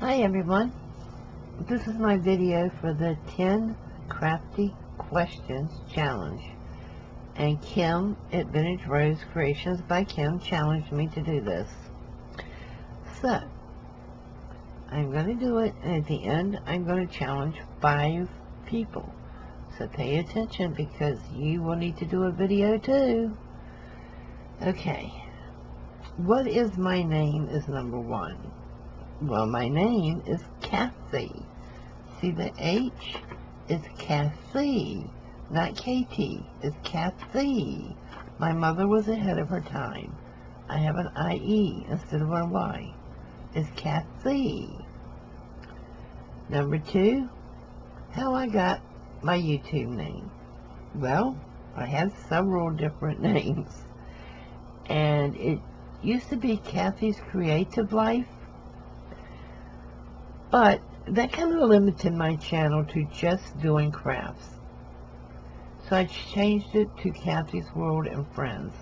Hi everyone, this is my video for the 10 Crafty Questions Challenge, and Kim at Vintage Rose Creations by Kim challenged me to do this. So, I'm going to do it, and at the end I'm going to challenge 5 people. So pay attention because you will need to do a video too. Okay, what is my name is number 1. Well, my name is Kathy. See the H? It's Kathy, not Katie. It's Kathy. My mother was ahead of her time. I have an IE instead of a Y. It's Kathy. Number 2, how I got my YouTube name. Well, I have several different names. And it used to be Kathy's Creative Life. But that kind of limited my channel to just doing crafts. So I changed it to Kathy's World and Friends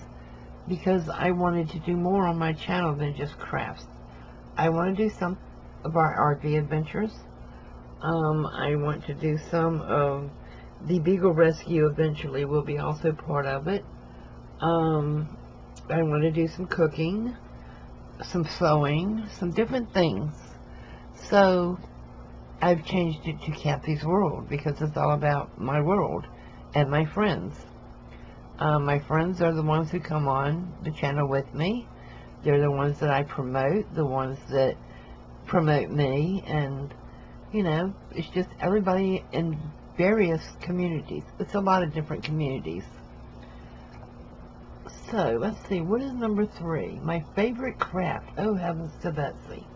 because I wanted to do more on my channel than just crafts. I want to do some of our RV adventures. I want to do some of the Beagle Rescue eventually will be also part of it. I want to do some cooking, some sewing, some different things. So I've changed it to Kathy's World because it's all about my world and my friends. My friends are the ones who come on the channel with me. They're the ones that I promote, the ones that promote me, and you know, it's just everybody in various communities. It's a lot of different communities. So let's see, what is number 3? My favorite craft. Oh heavens to Betsy.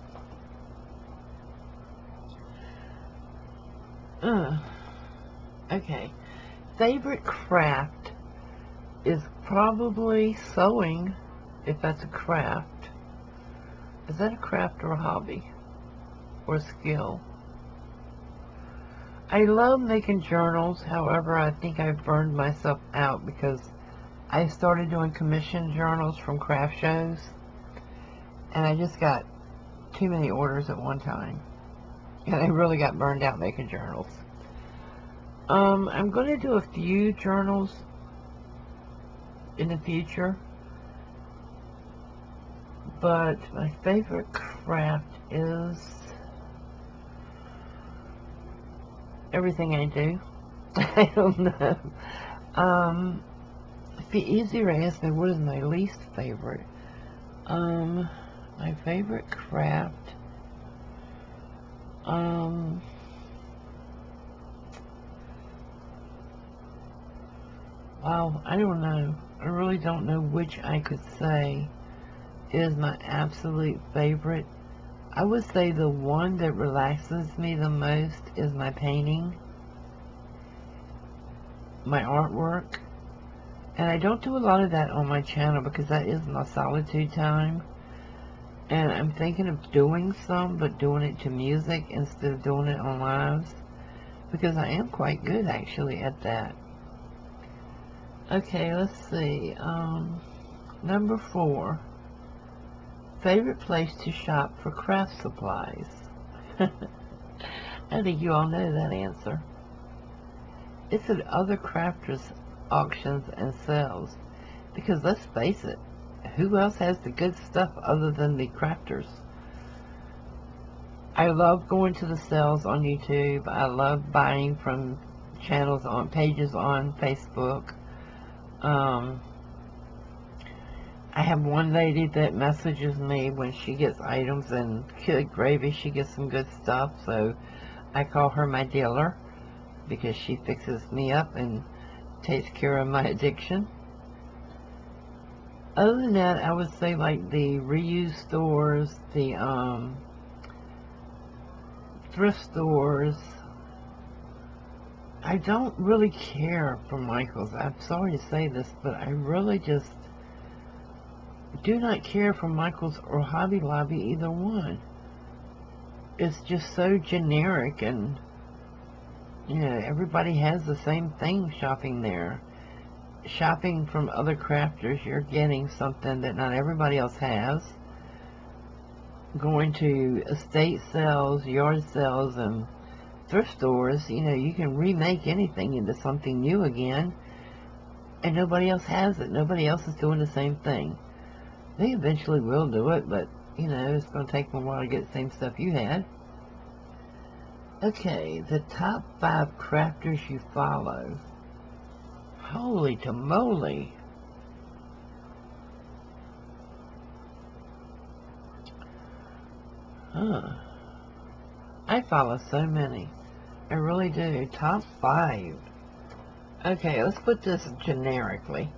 Okay, favorite craft is probably sewing, if that's a craft. Is that a craft or a hobby? Or a skill? I love making journals, however, I think I've burned myself out because I started doing commission journals from craft shows, and I just got too many orders at one time. And I really got burned out making journals. I'm going to do a few journals in the future, but my favorite craft is everything I do. I don't know. It'd be easier to ask me what is my least favorite. My favorite craft. Wow, I don't know. I really don't know which I could say is my absolute favorite. I would say the one that relaxes me the most is my painting, my artwork. And I don't do a lot of that on my channel because that is my solitude time. And I'm thinking of doing some, but doing it to music instead of doing it on lives, because I am quite good actually at that. Okay, let's see. Number 4. Favorite place to shop for craft supplies. I think you all know that answer. It's at other crafters' auctions and sales, because let's face it, who else has the good stuff other than the crafters? I love going to the sales on YouTube. I love buying from channels on pages on Facebook. I have one lady that messages me when she gets items, and good gravy, she gets some good stuff, so I call her my dealer because she fixes me up and takes care of my addiction. Other than that, I would say like the reuse stores, the thrift stores. I don't really care for Michael's. I'm sorry to say this, but I really just do not care for Michael's or Hobby Lobby, either one. It's just so generic, and you know, everybody has the same thing shopping there. Shopping from other crafters, you're getting something that not everybody else has. going to estate sales, yard sales, and thrift stores, you know, you can remake anything into something new again, and nobody else has it. Nobody else is doing the same thing. They eventually will do it, but, you know, it's going to take them a while to get the same stuff you had. Okay, the top 5 crafters you follow. Holy tamale. I follow so many. I really do. Top 5. Okay, let's put this generically.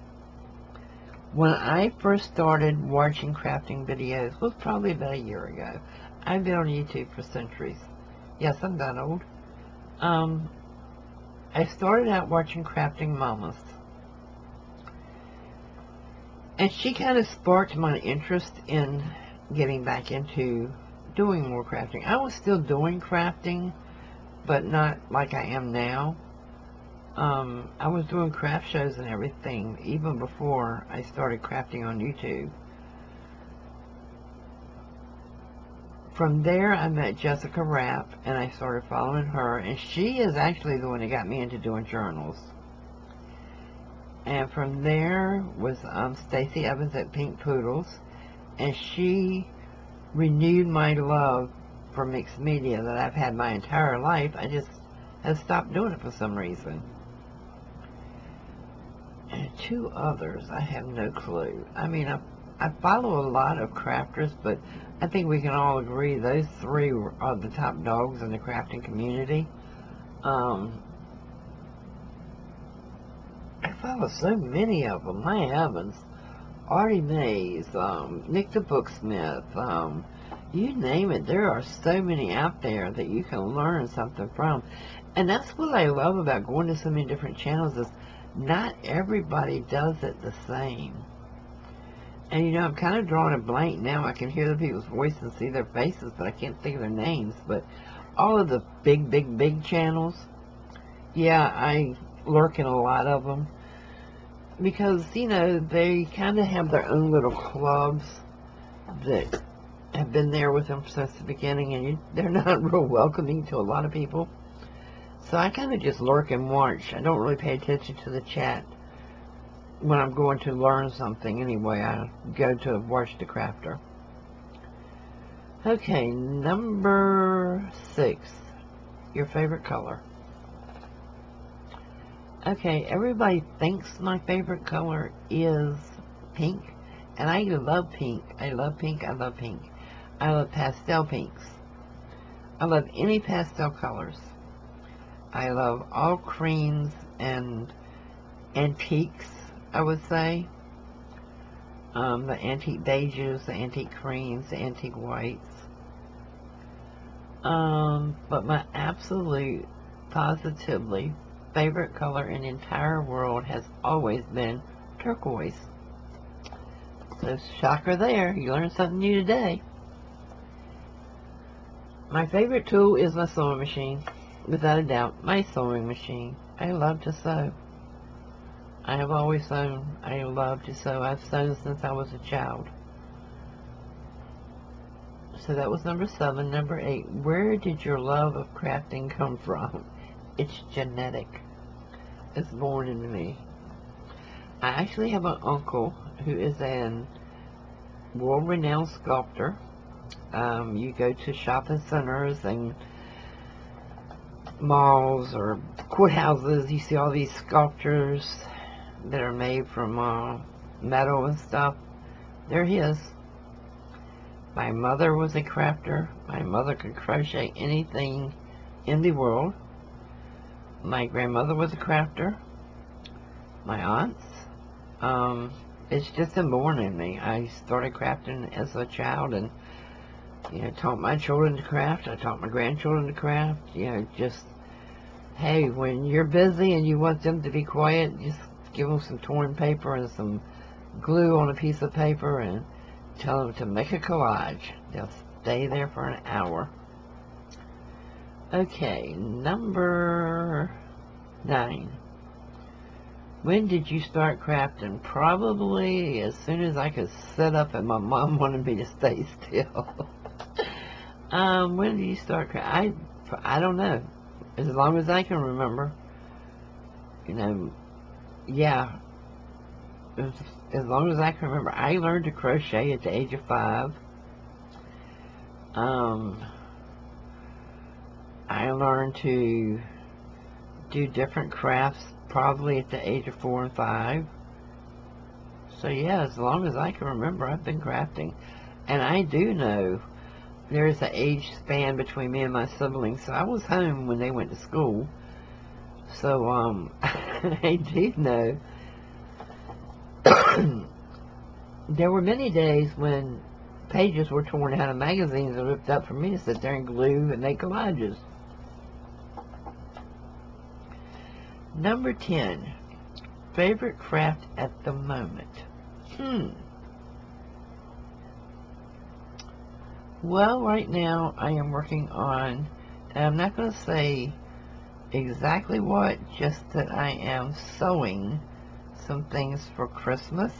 When I first started watching crafting videos, was probably about a year ago. I've been on YouTube for centuries. Yes, I'm that old. I started out watching Crafting Mamas. And she kind of sparked my interest in getting back into doing more crafting. I was still doing crafting, but not like I am now. I was doing craft shows and everything even before I started crafting on YouTube. From there, I met Jessica Rapp, and I started following her, and she is actually the one that got me into doing journals. And from there was Stacey Evans at Pink Poodles, and she renewed my love for mixed media that I've had my entire life. I just have stopped doing it for some reason. And 2 others, I have no clue. I mean, I follow a lot of crafters, but I think we can all agree those 3 are the top dogs in the crafting community. I follow so many of them, my heavens. Artie Mays, Nick the Booksmith, you name it. There are so many out there that you can learn something from. And that's what I love about going to so many different channels is not everybody does it the same. And, you know, I'm kind of drawing a blank now. I can hear the people's voices and see their faces, but I can't think of their names. But all of the big channels, yeah, I lurk in a lot of them. Because, you know, they kind of have their own little clubs that have been there with them since the beginning, and they're not real welcoming to a lot of people. So I kind of just lurk and watch. I don't really pay attention to the chat when I'm going to learn something anyway. I go to watch the crafter. Okay, number 6. Your favorite color. Okay, everybody thinks my favorite color is pink, and I love pink. I love pink. I love pink. I love pastel pinks. I love any pastel colors. I love all creams and antiques, I would say. The antique beiges, the antique creams, the antique whites. But my absolute, positively favorite color in the entire world has always been turquoise. So, shocker there. You learned something new today. My favorite tool is my sewing machine. Without a doubt, my sewing machine. I love to sew. I have always sewn. I love to sew. I've sewn since I was a child. So that was number 7. Number 8. Where did your love of crafting come from? It's genetic. It's born in me. I actually have an uncle who is an world-renowned sculptor. You go to shopping centers and malls or courthouses, you see all these sculptures that are made from metal and stuff. They're his. My mother was a crafter. My mother could crochet anything in the world. My grandmother was a crafter. My aunts. It's just inborn in me. I started crafting as a child, and you know, taught my children to craft. I taught my grandchildren to craft. You know, just, hey, when you're busy and you want them to be quiet, just give them some torn paper and some glue on a piece of paper and tell them to make a collage. They'll stay there for an hour. Okay, number 9. When did you start crafting? Probably as soon as I could sit up and my mom wanted me to stay still. When did you start crafting? I don't know. As long as I can remember. You know, yeah. As long as I can remember. I learned to crochet at the age of 5. I learned to do different crafts probably at the age of 4 and 5. So yeah, as long as I can remember, I've been crafting. And I do know there's an age span between me and my siblings, so I was home when they went to school. So, I do know there were many days when pages were torn out of magazines and ripped up for me to sit there and glue and make collages. Number 10. Favorite craft at the moment? Well, right now I am working on, and I'm not going to say exactly what, just that I am sewing some things for Christmas.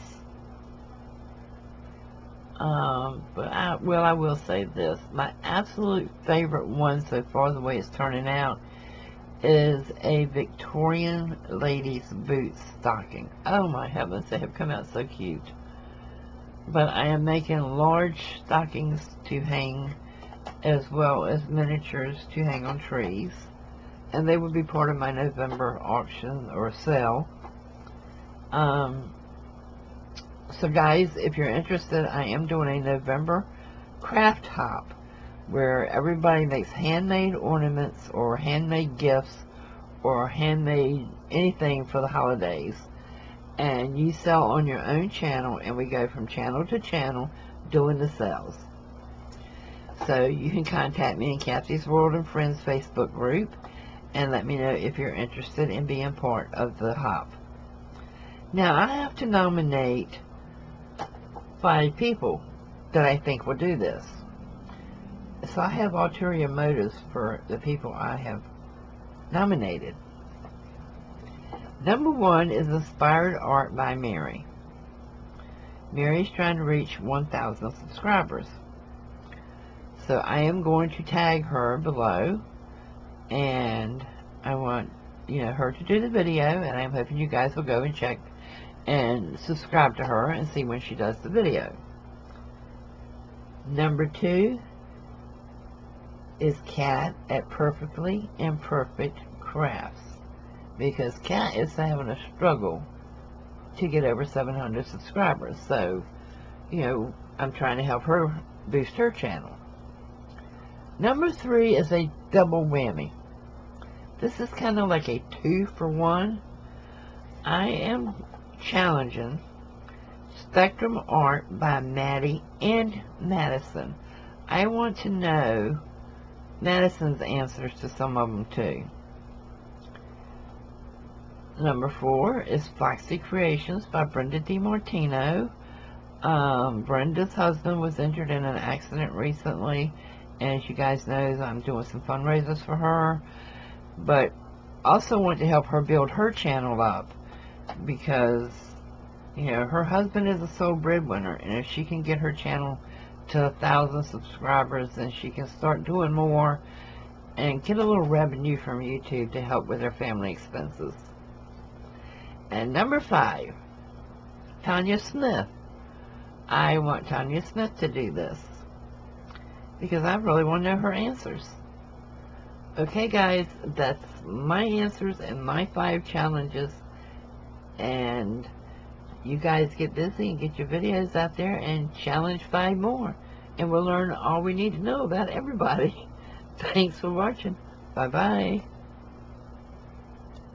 But I will say this. My absolute favorite one so far, the way it's turning out, is a Victorian ladies boot stocking. Oh my heavens, they have come out so cute. But I am making large stockings to hang as well as miniatures to hang on trees. And they will be part of my November auction or sale. So guys, if you're interested, I am doing a November craft hop where everybody makes handmade ornaments or handmade gifts or handmade anything for the holidays, and you sell on your own channel, and we go from channel to channel doing the sales. So you can contact me in Kathy's World and Friends Facebook group and let me know if you're interested in being part of the hop. Now I have to nominate 5 people that I think will do this. So I have ulterior motives for the people I have nominated. Number 1 is Inspired Art by Mary. Mary's trying to reach 1,000 subscribers. So I am going to tag her below, and I want her to do the video, and I'm hoping you guys will go and check and subscribe to her and see when she does the video. Number 2 is Kat at Perfectly Imperfect Crafts, because Kat is having a struggle to get over 700 subscribers. So, I'm trying to help her boost her channel. Number 3 is a double whammy. This is kind of like a 2-for-1. I am challenging Spectrum Art by Madi and Madison. I want to know Madison's answers to some of them too. Number 4 is Foxi Creations by Brenda DiMartino. Brenda's husband was injured in an accident recently, and as you guys know, I'm doing some fundraisers for her, but also want to help her build her channel up, because her husband is a sole breadwinner, and if she can get her channel to 1,000 subscribers, then she can start doing more and get a little revenue from YouTube to help with her family expenses. And number 5, Tonia Smith. I want Tonia Smith to do this because I really want to know her answers. Okay guys, that's my answers and my 5 challenges, and you guys get busy and get your videos out there and challenge 5 more, and we'll learn all we need to know about everybody. Thanks for watching. Bye bye.